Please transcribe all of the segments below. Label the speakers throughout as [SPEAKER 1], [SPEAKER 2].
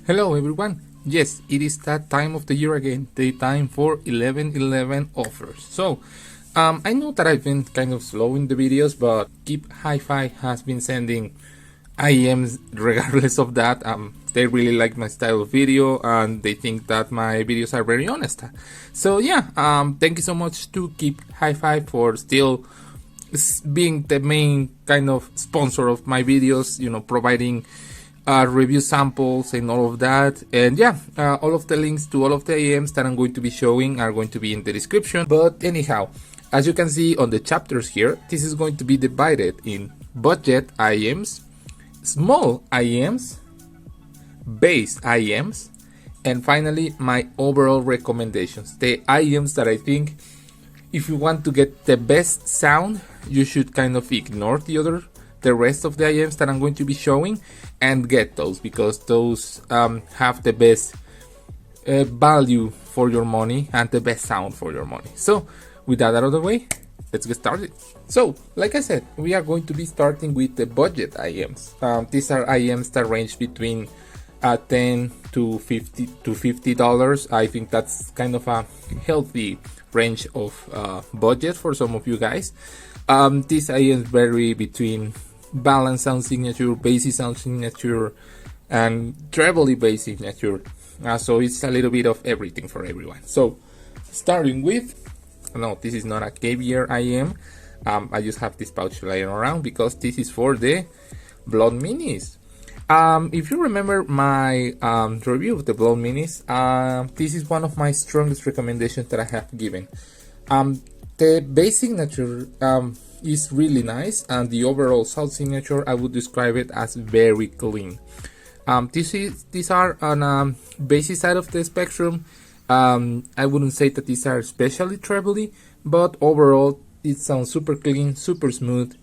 [SPEAKER 1] Hello everyone. Yes, it is that time of the year again, the time for 11/11 offers. So, I know that I've been kind of slow in the videos, but Keep Hi-Fi has been sending IEMs regardless of that. They really like my style of video and they think that my videos are very honest. So yeah, thank you so much to Keep Hi-Fi for still being the main kind of sponsor of my videos, you know, providing review samples and all of that. And yeah, all of the links to all of the IEMs that I'm going to be showing are going to be in the description. But anyhow, as you can see on the chapters here, this is going to be divided in budget IEMs, small IEMs, base IEMs, and finally my overall recommendations, the IEMs that I think if you want to get the best sound, you should kind of ignore the rest of the IEMs that I'm going to be showing and get those, because those have the best value for your money and the best sound for your money. So with that out of the way, let's get started. So like I said, we are going to be starting with the budget IEMs. These are IEMs that range between $10 to $50. I think that's kind of a healthy range of budget for some of you guys. These IEMs vary between balanced sound signature, bassy sound signature, and trebly bass signature. So it's a little bit of everything for everyone. So starting with, no, this is not a caviar IEM. I just have this pouch lying around because this is for the Blood Minis. If you remember my review of the Blood Minis, this is one of my strongest recommendations that I have given. The bass signature is really nice, and the overall sound signature, I would describe it as very clean. These are on bassy side of the spectrum. I wouldn't say that these are especially trebly, but overall it sounds super clean, super smooth,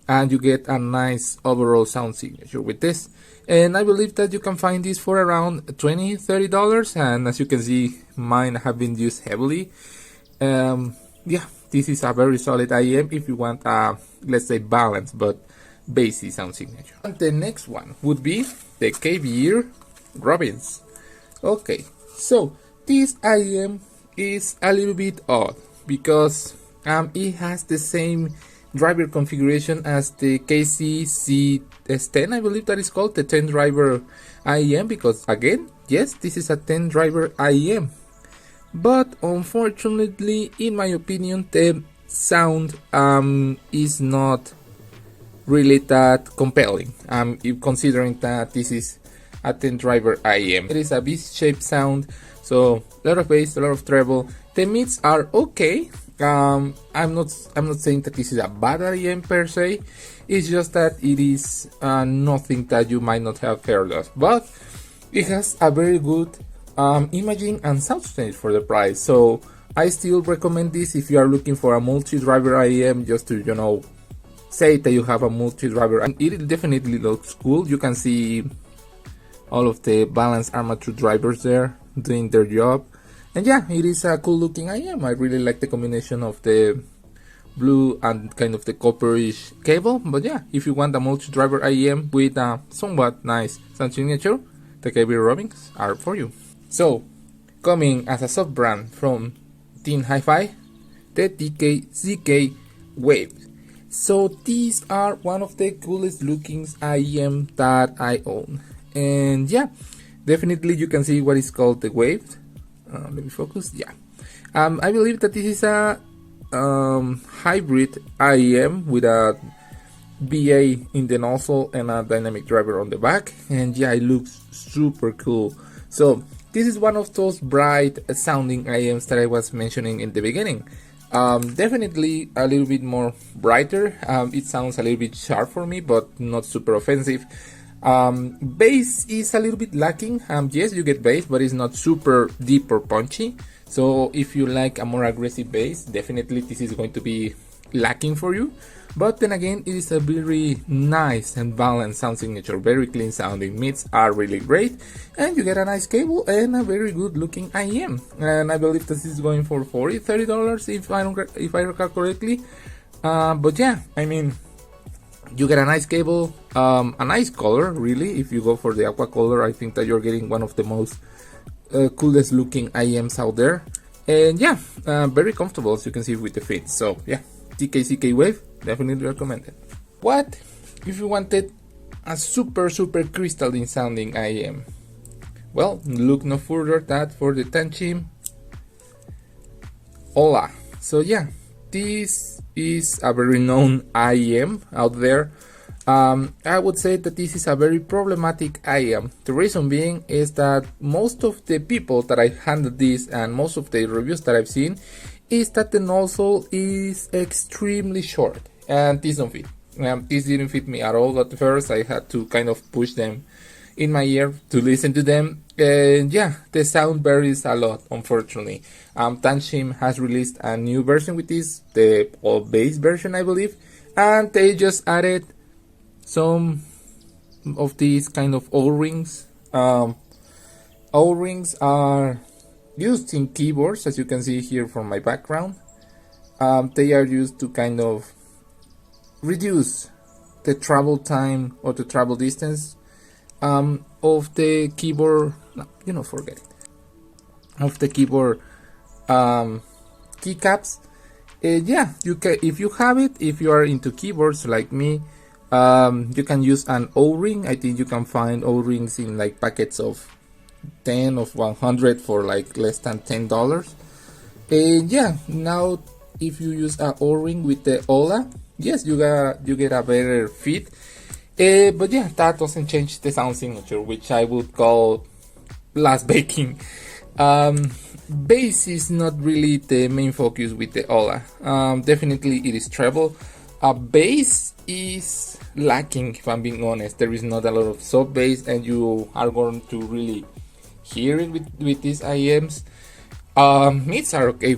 [SPEAKER 1] and you get a nice overall sound signature with this. And I believe that you can find this for around $20–30, and as you can see, mine have been used heavily. Yeah, this is a very solid IEM if you want let's say balanced but bassy sound signature. And the next one would be the Caviar Robbins. Okay, so this IEM is a little bit odd because it has the same driver configuration as the KCC-10, I believe that is called, the 10 driver IEM, because again, yes, this is a 10 driver IEM, but unfortunately, in my opinion, the sound is not really that compelling, considering that this is a 10 driver IEM. It is a V-shaped sound, so a lot of bass, a lot of treble. The mids are okay. I'm not saying that this is a bad IEM per se. It's just that it is nothing that you might not have heard of, but it has a very good imaging and sound stage for the price. So I still recommend this if you are looking for a multi-driver IEM, just to, you know, say that you have a multi-driver. And it definitely looks cool. You can see all of the balanced armature drivers there doing their job. And yeah, it is a cool looking IEM. I really like the combination of the blue and kind of the copperish cable. But yeah, if you want a multi-driver IEM with a somewhat nice sound signature, the Caviar Robbins are for you. So, coming as a sub brand from Team Hi-Fi, the ZK Wave. So these are one of the coolest looking IEM that I own. And yeah, definitely you can see what is called the Wave. Let me focus. Yeah, I believe that this is a hybrid IEM with a BA in the nozzle and a dynamic driver on the back, and yeah, it looks super cool. So this is one of those bright sounding IEMs that I was mentioning in the beginning. Definitely a little bit more brighter. It sounds a little bit sharp for me, but not super offensive. Bass is a little bit lacking. Yes, you get bass, but it's not super deep or punchy. So if you like a more aggressive bass, definitely this is going to be lacking for you. But then again, it is a very nice and balanced sound signature, very clean sounding. Mids are really great, and you get a nice cable and a very good looking IEM. And I believe this is going for $40–30 if I recall correctly. But yeah, I mean, You get a nice cable, a nice color, really. If you go for the aqua color, I think that you're getting one of the most coolest looking IEMs out there. And yeah, very comfortable, as you can see, with the fit. So yeah, TKCK Wave, definitely recommended. What if you wanted a super crystalline sounding IEM? Well, look no further than for the Tanchim Ola. So yeah, this is a very known IEM out there. I would say that this is a very problematic IEM. The reason being is that most of the people that I handled this and most of the reviews that I've seen is that the nozzle is extremely short, and this don't fit. This didn't fit me at all at first. I had to kind of push them in my ear to listen to them, and yeah, the sound varies a lot, unfortunately. Tanchim has released a new version with this, the all bass version, I believe, and they just added some of these kind of O-rings. O-rings are used in keyboards, as you can see here from my background. They are used to kind of reduce the travel time or the travel distance of the keyboard. No, forget it. Of the keyboard keycaps. Yeah, you can, if you have it, if you are into keyboards like me, you can use an O-ring. I think you can find O-rings in like packets of 10 of 100 for like less than $10. And yeah, now if you use an O-ring with the Ola, yes, you get a better fit. But yeah, that doesn't change the sound signature, which I would call last baking. Bass is not really the main focus with the Ola. Definitely it is treble. Bass is lacking, if I'm being honest. There is not a lot of sub bass, and you are going to really hear it with these IEMs. Mids are okay,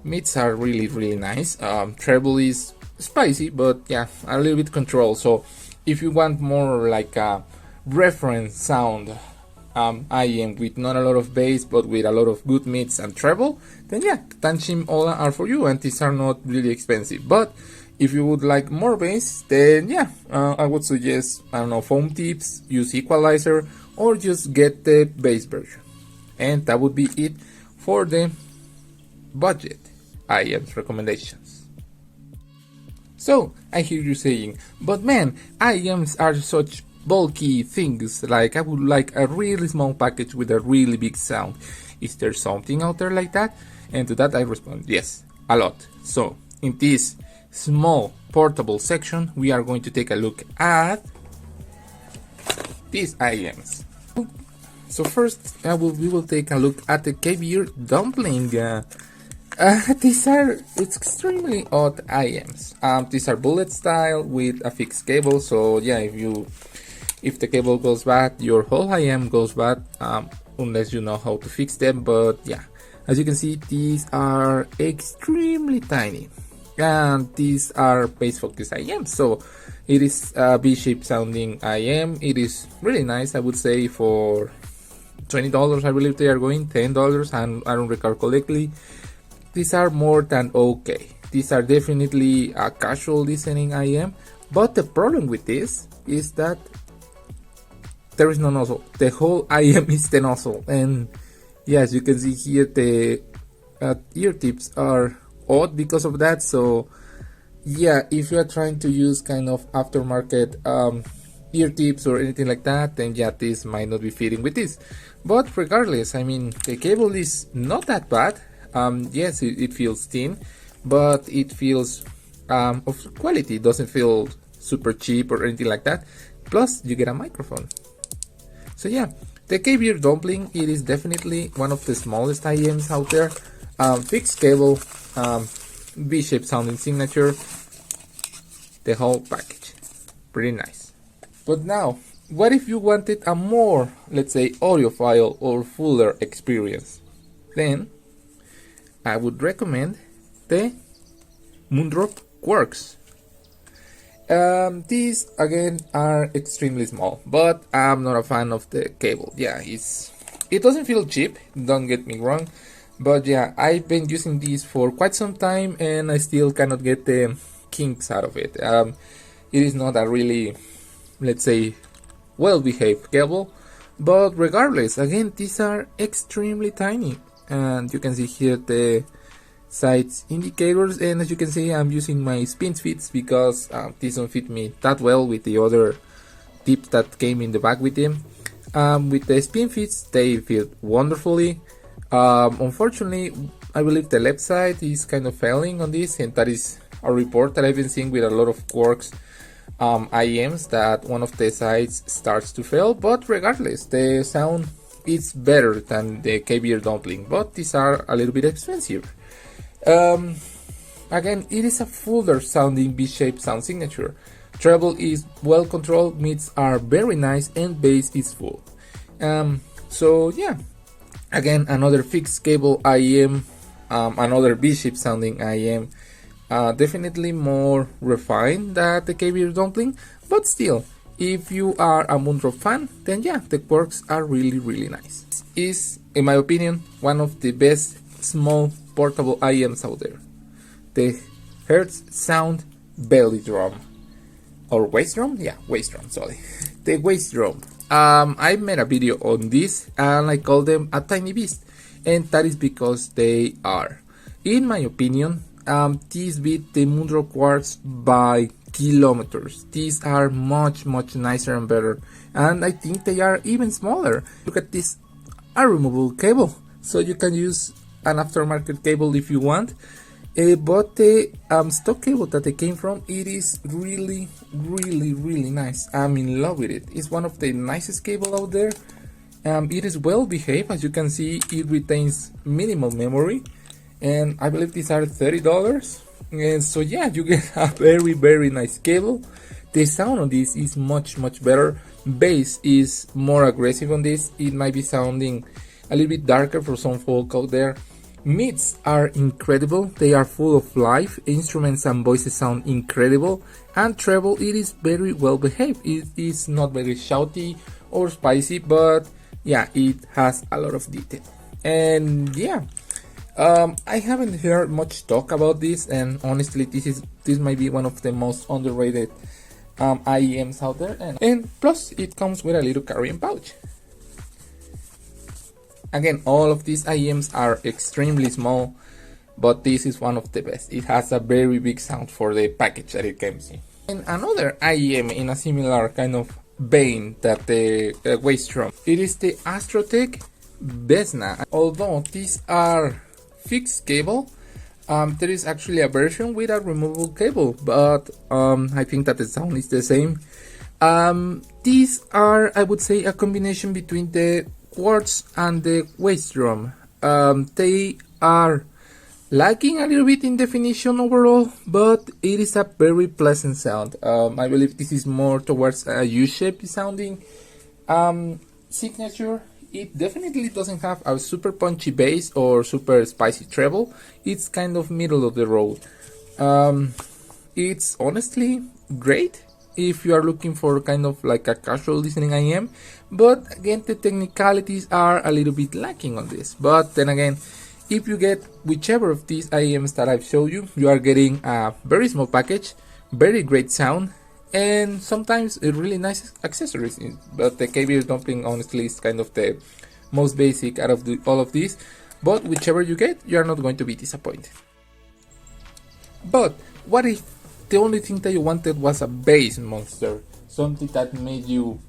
[SPEAKER 1] mids are really nice. Treble is spicy, but yeah, a little bit controlled. So if you want more like a reference sound IEM with not a lot of bass but with a lot of good mids and treble, then yeah, Tanchim Ola are for you, and these are not really expensive. But if you would like more bass, then yeah, I would suggest, I don't know, foam tips, use equalizer, or just get the bass version. And that would be it for the budget IEMs recommendations. So I hear you saying, but man, IEMs are such bulky things, like I would like a really small package with a really big sound. Is there something out there like that? And to that I respond, yes, a lot. So in this small portable section, we are going to take a look at these IEMs. So first we will take a look at the Caviar Dumpling. These are extremely odd IEMs. These are bullet style with a fixed cable, so yeah, if the cable goes bad, your whole IEM goes bad, unless you know how to fix them. But yeah, as you can see, these are extremely tiny, and these are bass focus IEMs. So it is a V-shaped sounding IEM. It is really nice, I would say, for $20. I believe they are going $10, and I don't recall correctly. These are more than okay. These are definitely a casual listening IEM, but the problem with this is that there is no nozzle. The whole IEM is the nozzle, and yeah, as you can see here, the ear tips are odd because of that. So yeah, if you are trying to use kind of aftermarket ear tips or anything like that, then yeah, this might not be fitting with this. But regardless, I mean, the cable is not that bad. Yes, it feels thin, but it feels of quality. It doesn't feel super cheap or anything like that. Plus, you get a microphone. So yeah, the Caviar Dumpling, it is definitely one of the smallest IEMs out there. Fixed cable, V-shaped sounding signature, the whole package. Pretty nice. But now, what if you wanted a more, let's say, audiophile or fuller experience? Then I would recommend the Moondrop Quarks. These again are extremely small, but I'm not a fan of the cable. Yeah, it doesn't feel cheap, don't get me wrong, but yeah, I've been using these for quite some time and I still cannot get the kinks out of it. it is not a really, let's say, well-behaved cable. But regardless, again, these are extremely tiny, and you can see here the size indicators, and as you can see, I'm using my spin fits because these don't fit me that well with the other tips that came in the bag with them. With the spin fits, they fit wonderfully. Unfortunately, I believe the left side is kind of failing on this, and that is a report that I've been seeing with a lot of Quarks IEMs, that one of the sides starts to fail. But regardless, the sound is better than the KBR dumpling, but these are a little bit expensive. Again, it is a fuller sounding V-shaped sound signature. Treble is well controlled, mids are very nice, and bass is full. So yeah, again, another fixed cable IEM, another V-shaped sounding IEM. Definitely more refined than the KBR dumpling, but still, if you are a Moondrop fan, then yeah, the Quarks are really nice. This is, in my opinion, one of the best small portable IEMs out there. The Hertz Sound Belly Drum, or Waist Drum? Yeah, Waist Drum, sorry. The Waist Drum. I made a video on this and I call them a tiny beast, and that is because they are. In my opinion, these beat the Moondrop Quarks by kilometers. These are much nicer and better, and I think they are even smaller. Look at this, a removable cable, so you can use an aftermarket cable if you want, but the stock cable that they came from, it is really nice. I'm in love with it. It's one of the nicest cable out there. It is well behaved, as you can see. It retains minimal memory, and I believe these are $30. And so yeah, you get a very nice cable. The sound on this is much better. Bass is more aggressive on this. It might be sounding a little bit darker for some folk out there. Mids are incredible, they are full of life, instruments and voices sound incredible, and treble, it is very well behaved. It is not very shouty or spicy, but yeah, it has a lot of detail. And yeah, I haven't heard much talk about this, and honestly, this might be one of the most underrated IEMs out there, and plus it comes with a little carrying pouch. Again, all of these IEMs are extremely small, but this is one of the best. It has a very big sound for the package that it comes in. And another IEM in a similar kind of vein that the Waist Drum, it is the Astrotech Vesna. Although these are fixed cable, there is actually a version with a removable cable, but I think that the sound is the same. These are, I would say, a combination between the Quartz and the Waist Drum. They are lacking a little bit in definition overall, but it is a very pleasant sound. I believe this is more towards a U-shaped sounding signature. It definitely doesn't have a super punchy bass or super spicy treble. It's kind of middle of the road. It's honestly great if you are looking for kind of like a casual listening IEM, but again, the technicalities are a little bit lacking on this. But then again, if you get whichever of these IEMs that I've showed you, you are getting a very small package, very great sound, and sometimes a really nice accessories. But the KBR dumpling honestly is kind of the most basic out of all of these, but whichever you get, you are not going to be disappointed. But what if the only thing that you wanted was a bass monster, something that made you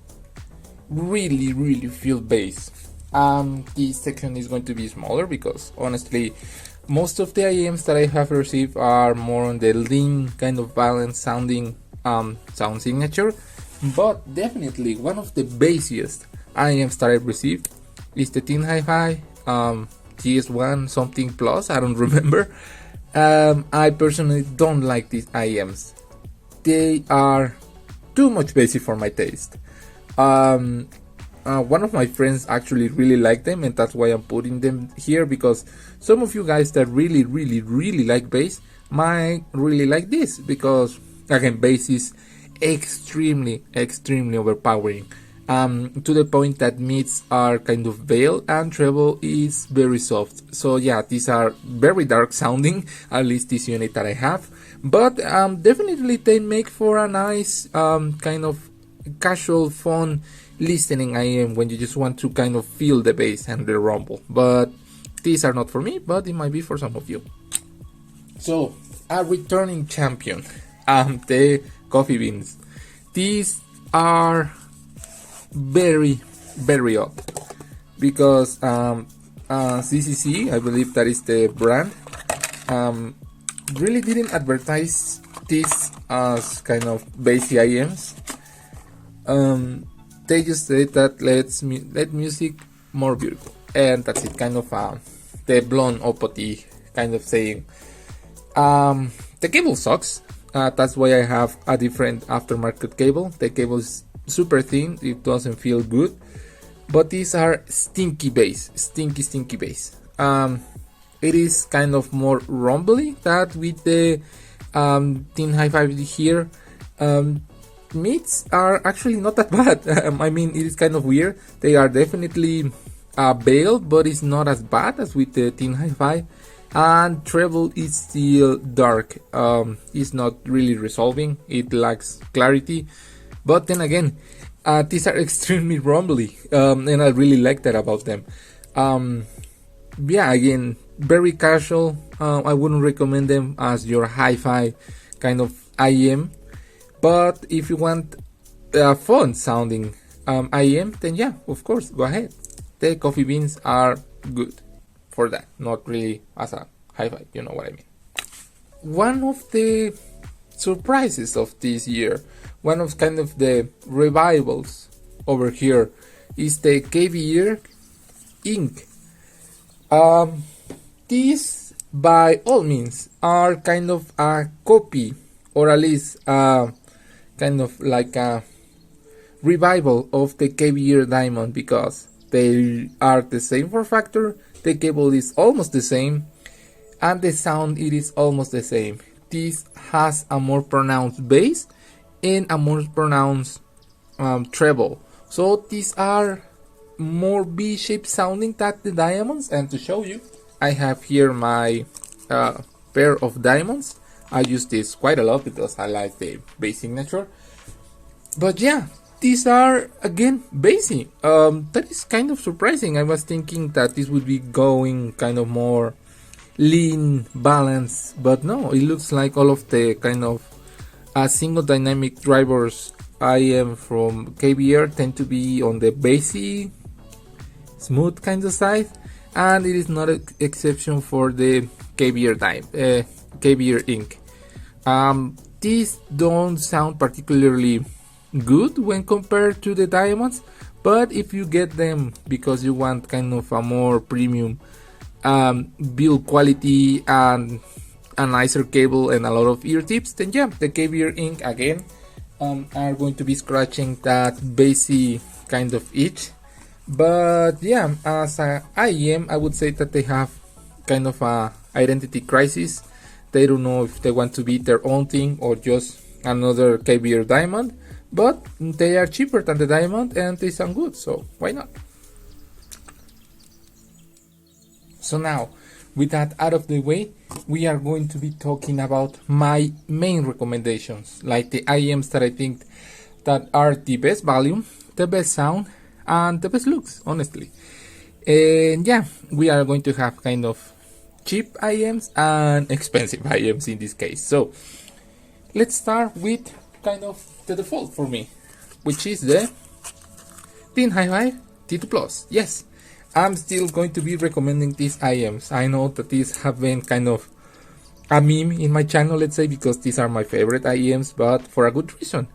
[SPEAKER 1] really feel bass? This section is going to be smaller because honestly, most of the IEMs that I have received are more on the lean kind of balanced sounding sound signature, but definitely one of the bassiest IEMs that I've received is the Tin Hi-Fi GS1 something plus, I don't remember. I personally don't like these IEMs. They are too much bassy for my taste. One of my friends actually really like them, and that's why I'm putting them here, because some of you guys that really like bass might really like this, because again, bass is extremely overpowering. to the point that mids are kind of veiled and treble is very soft. So yeah, these are very dark sounding, at least this unit that I have, but definitely they make for a nice kind of casual fun listening IEM when you just want to kind of feel the bass and the rumble. But these are not for me, but it might be for some of you. So a returning champion, the coffee beans. These are very odd because CCC, I believe that is the brand, really didn't advertise this as kind of bassy IEMs. They just said that let music more beautiful, and that's it, kind of the blonde opoti kind of saying. The cable sucks. That's why I have a different aftermarket cable. The cable is super thin, it doesn't feel good, but these are stinky bass, stinky bass. It is kind of more rumbly that with the thin hi-fi here. Mids are actually not that bad. I mean, it is kind of weird. They are definitely veiled, but it's not as bad as with the thin hi-fi. And treble is still dark. It's not really resolving. It lacks clarity. But then again, these are extremely rumbly, and I really like that about them. Yeah, again, very casual. I wouldn't recommend them as your hi-fi kind of IEM. But if you want a fun sounding IEM, then yeah, of course, go ahead. The coffee beans are good for that, not really as a hi-fi, you know what I mean. One of the surprises of this year, one of kind of the revivals over here, is the KBR ink. These by all means are kind of a copy, or at least kind of like a revival of the KBR Diamond, because they are the same form factor, the cable is almost the same, and the sound it is almost the same. This has a more pronounced bass and a more pronounced treble. So these are more V-shaped sounding than the diamonds. And to show you, I have here my pair of diamonds. I use this quite a lot because I like the bass signature. But yeah, these are again bassy. That is kind of surprising. I was thinking that this would be going kind of more lean, balance, but no, it looks like all of the kind of single dynamic drivers IEM from KBR tend to be on the bassy, smooth kind of side, and it is not an exception for the KBR ink. These don't sound particularly good when compared to the diamonds, but if you get them because you want kind of a more premium build quality and a nicer cable and a lot of ear tips, then yeah, the KBR ink again are going to be scratching that bassy kind of itch. But yeah, as a IEM, I would say that they have kind of a identity crisis. They don't know if they want to be their own thing or just another KBR diamond, but they are cheaper than the diamond and they sound good, so why not? So now, with that out of the way, we are going to be talking about my main recommendations, like the IEMs that I think that are the best volume, the best sound, and the best looks, honestly. And yeah, we are going to have kind of cheap IEMs and expensive IEMs in this case. So let's start with kind of the default for me, which is the Thin Hi-Fi T2 Plus. Yes, I'm still going to be recommending these IEMs. I know that these have been kind of a meme in my channel, let's say, because these are my favorite IEMs, but for a good reason.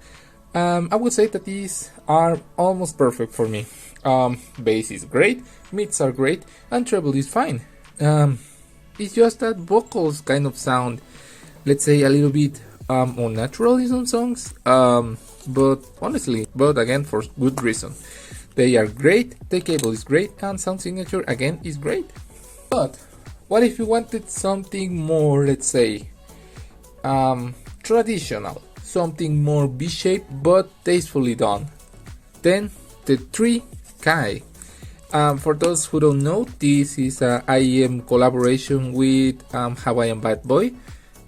[SPEAKER 1] I would say that these are almost perfect for me. Bass is great, mids are great, and treble is fine. It's just that vocals kind of sound, let's say, a little bit unnatural in some songs, but honestly, but again, for good reason. They are great, the cable is great, and sound signature again is great. But what if you wanted something more, let's say, traditional, something more V-shaped but tastefully done? Then the 3K. For those who don't know, this is a IEM collaboration with Hawaiian Bad Boy,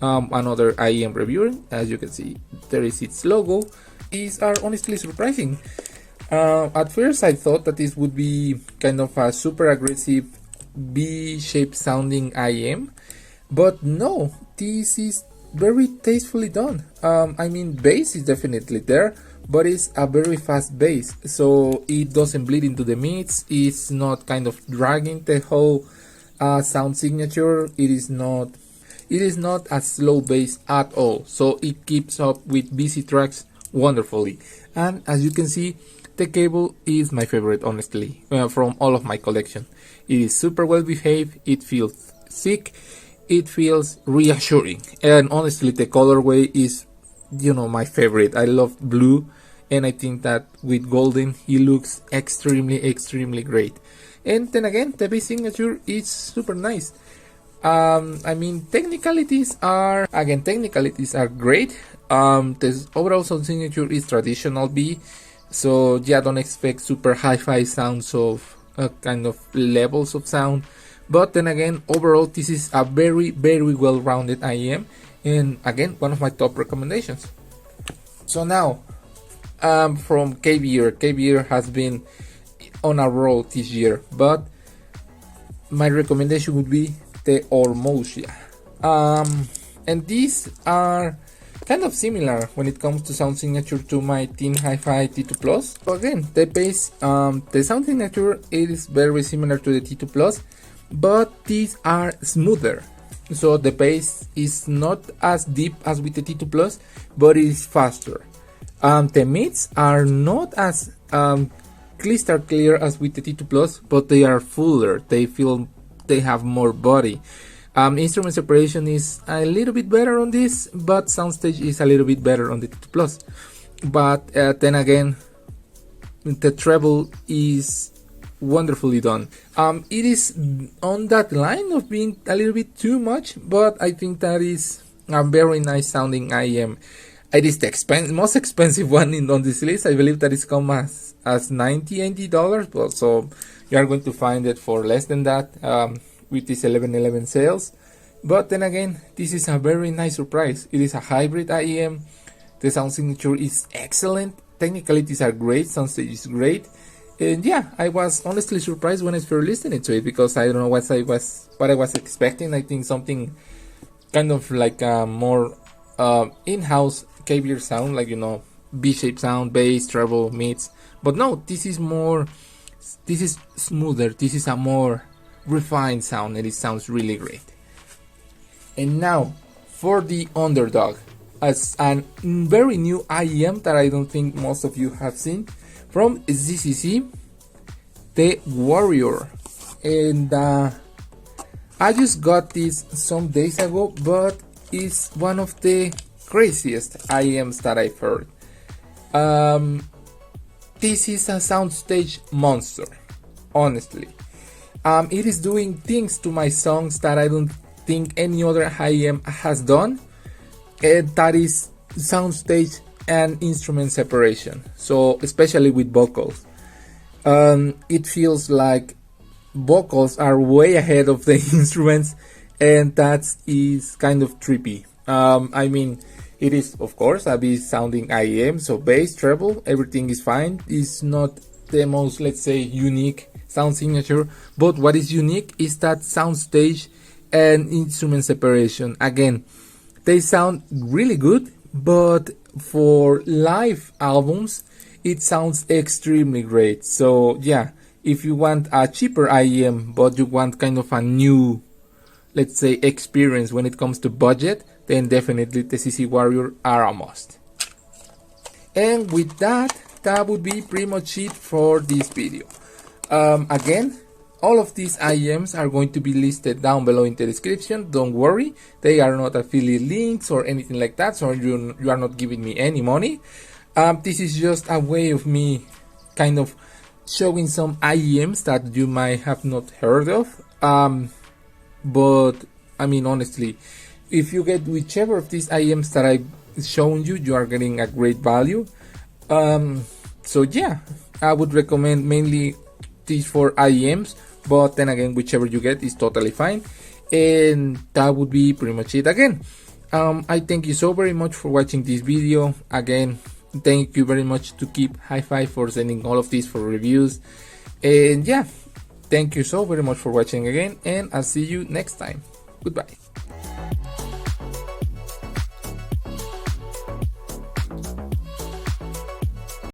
[SPEAKER 1] another IEM reviewer. As you can see, there is its logo. These are honestly surprising. At first I thought that this would be kind of a super aggressive B-shaped sounding IEM, but no, this is very tastefully done. I mean, bass is definitely there, but it's a very fast bass, so it doesn't bleed into the mids. It's not kind of dragging the whole sound signature. It is not a slow bass at all, so it keeps up with busy tracks wonderfully. And as you can see, the cable is my favorite, honestly, from all of my collection. It is super well behaved, it feels thick, it feels reassuring, and honestly the colorway is, you know, my favorite. I love blue, and I think that with golden it looks extremely great. And then again, the bass signature is super nice. I mean, technicalities are great. The overall sound signature is traditional B, so yeah, don't expect super hi-fi sounds of kind of levels of sound. But then again, overall this is a very well-rounded IEM, and again, one of my top recommendations. So now, from KBR has been on a roll this year, but my recommendation would be the Ormosia. And these are kind of similar when it comes to sound signature to my Team Hi-Fi T2 Plus. So again, the bass, the sound signature is very similar to the T2 Plus, but these are smoother. So the bass is not as deep as with the T2 Plus, but it is faster. The mids are not as crystal clear as with the T2 Plus, but they are fuller. They have more body. Instrument separation is a little bit better on this, but soundstage is a little bit better on the T2 Plus. But then again, the treble is wonderfully done. It is on that line of being a little bit too much, but I think that is a very nice sounding IEM. It is the most expensive one on this list. I believe that it's come as $90, but so you are going to find it for less than that with this 11/11 sales. But then again, this is a very nice surprise. It is a hybrid IEM. The sound signature is excellent. Technicalities are great. Soundstage is great. And yeah, I was honestly surprised when I first listened to it, because I don't know what I was expecting. I think something kind of like a more in-house KBR sound, like, you know, B-shaped sound, bass, treble, mids. But no, this is smoother. This is a more refined sound, and it sounds really great. And now for the underdog, as a very new IEM that I don't think most of you have seen, from ZCC, the Warrior. And I just got this some days ago, but it's one of the craziest IEMs that I've heard. This is a soundstage monster, honestly. It is doing things to my songs that I don't think any other IEM has done, and that is soundstage and instrument separation. So especially with vocals, it feels like vocals are way ahead of the instruments, and that is kind of trippy. I mean, it is of course a bass sounding IEM, so bass, treble, everything is fine. It's not the most, let's say, unique sound signature, but what is unique is that soundstage and instrument separation. Again, they sound really good, but for live albums it sounds extremely great. So yeah, if you want a cheaper IEM but you want kind of a new, let's say, experience when it comes to budget, then definitely the ZCC Warrior are a must. And with that would be pretty much it for this video. Again, all of these IEMs are going to be listed down below in the description. Don't worry, they are not affiliate links or anything like that, so you are not giving me any money. This is just a way of me kind of showing some IEMs that you might have not heard of. But I mean, honestly, if you get whichever of these IEMs that I've shown you, you are getting a great value. So yeah, I would recommend mainly these for IEMs, but then again, whichever you get is totally fine. And that would be pretty much it again. I thank you so very much for watching this video. Again, thank you very much to Keep Hi-Fi for sending all of these for reviews. And yeah, thank you so very much for watching again, and I'll see you next time. Goodbye.